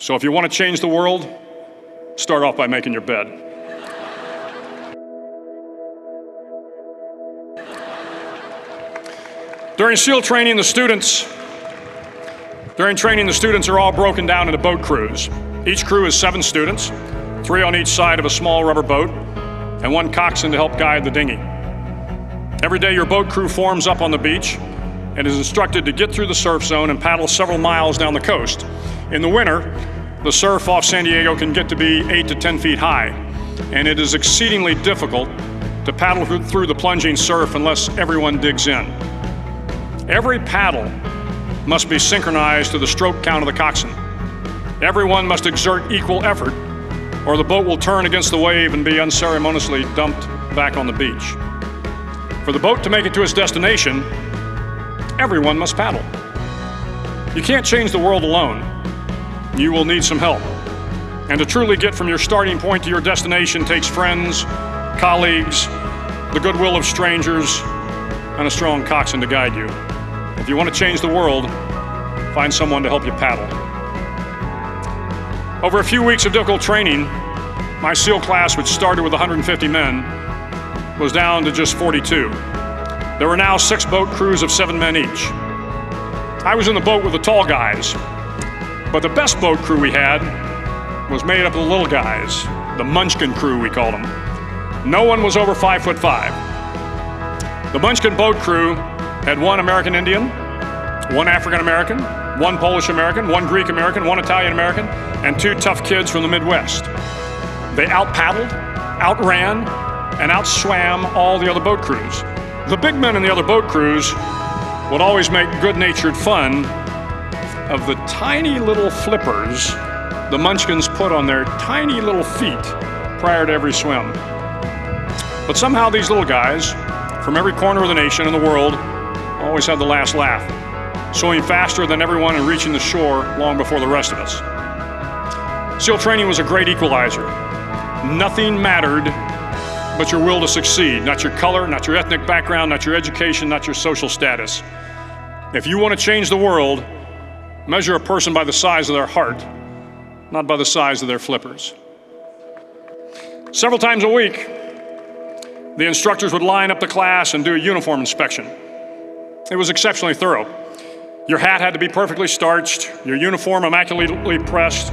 So if you want to change the world, start off by making your bed. During SEAL training, the students are all broken down into boat crews. Each crew is 7 students, 3 on each side of a small rubber boat, and 1 coxswain to help guide the dinghy. Every day, your boat crew forms up on the beach and is instructed to get through the surf zone and paddle several miles down the coast. In the winter, the surf off San Diego can get to be 8 to 10 feet high, and it is exceedingly difficult to paddle through the plunging surf unless everyone digs in. Every paddle must be synchronized to the stroke count of the coxswain. Everyone must exert equal effort, or the boat will turn against the wave and be unceremoniously dumped back on the beach. For the boat to make it to its destination, everyone must paddle. You can't change the world alone. You will need some help. And to truly get from your starting point to your destination takes friends, colleagues, the goodwill of strangers, and a strong coxswain to guide you. If you want to change the world, find someone to help you paddle. Over a few weeks of difficult training, my SEAL class, which started with 150 men, was down to just 42. There were now 6 boat crews of 7 men each. I was in the boat with the tall guys, but the best boat crew we had was made up of the little guys, the Munchkin crew, we called them. No one was over 5'5". The Munchkin boat crew had 1 American Indian, 1 African American, 1 Polish American, 1 Greek American, 1 Italian American, and 2 tough kids from the Midwest. They out-paddled, outran, and outswam all the other boat crews. The big men in the other boat crews would always make good-natured fun of the tiny little flippers the Munchkins put on their tiny little feet prior to every swim. But somehow these little guys, from every corner of the nation and the world, always had the last laugh, swimming faster than everyone and reaching the shore long before the rest of us. SEAL training was a great equalizer. Nothing mattered but your will to succeed, not your color, not your ethnic background, not your education, not your social status. If you want to change the world, measure a person by the size of their heart, not by the size of their flippers. Several times a week, the instructors would line up the class and do a uniform inspection. It was exceptionally thorough. Your hat had to be perfectly starched, your uniform immaculately pressed,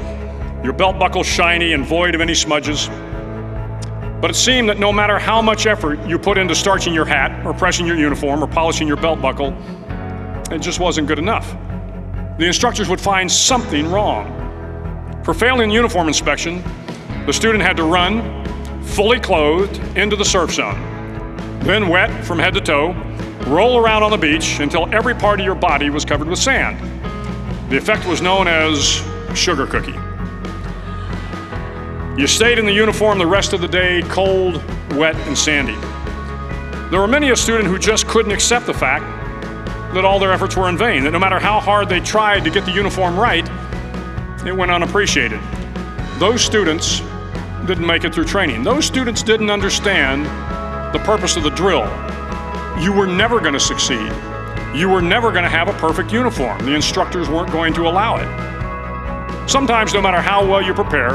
your belt buckle shiny and void of any smudges. But it seemed that no matter how much effort you put into starching your hat or pressing your uniform or polishing your belt buckle, it just wasn't good enough. The instructors would find something wrong. For failing the uniform inspection, the student had to run, fully clothed, into the surf zone, then wet from head to toe, roll around on the beach until every part of your body was covered with sand. The effect was known as sugar cookie. You stayed in the uniform the rest of the day, cold, wet, and sandy. There were many a student who just couldn't accept the fact that all their efforts were in vain, that no matter how hard they tried to get the uniform right, it went unappreciated. Those students didn't make it through training. Those students didn't understand the purpose of the drill. You were never going to succeed. You were never going to have a perfect uniform. The instructors weren't going to allow it. Sometimes, no matter how well you prepare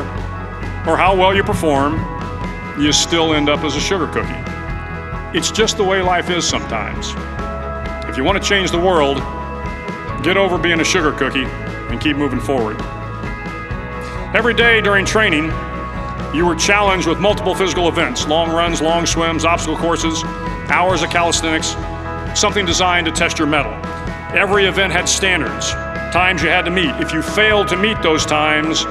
or how well you perform, you still end up as a sugar cookie. It's just the way life is sometimes. If you want to change the world, get over being a sugar cookie and keep moving forward. Every day during training, you were challenged with multiple physical events: long runs, long swims, obstacle courses, hours of calisthenics, something designed to test your mettle. Every event had standards, times you had to meet. If you failed to meet those times,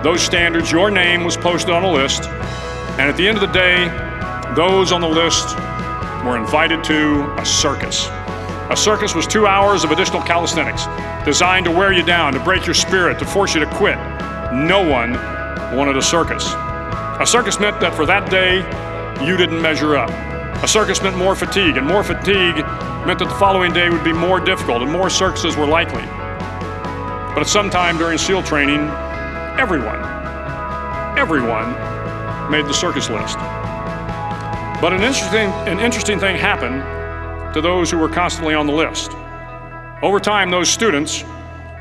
those standards, your name was posted on a list, and at the end of the day, those on the list were invited to a circus. A circus was 2 hours of additional calisthenics, designed to wear you down, to break your spirit, to force you to quit. No one wanted a circus. A circus meant that for that day, you didn't measure up. A circus meant more fatigue, and more fatigue meant that the following day would be more difficult, and more circuses were likely. But at some time during SEAL training, everyone made the circus list. But an interesting thing happened to those who were constantly on the list. Over time, those students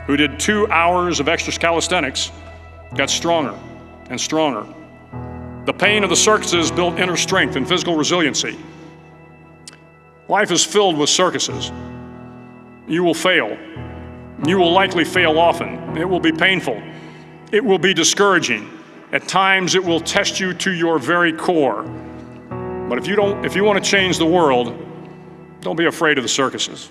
who did 2 hours of extra calisthenics got stronger and stronger. The pain of the circuses built inner strength and physical resiliency. Life is filled with circuses. You will fail. You will likely fail often. It will be painful. It will be discouraging. At times, it will test you to your very core. But if you want to change the world, don't be afraid of the circuses.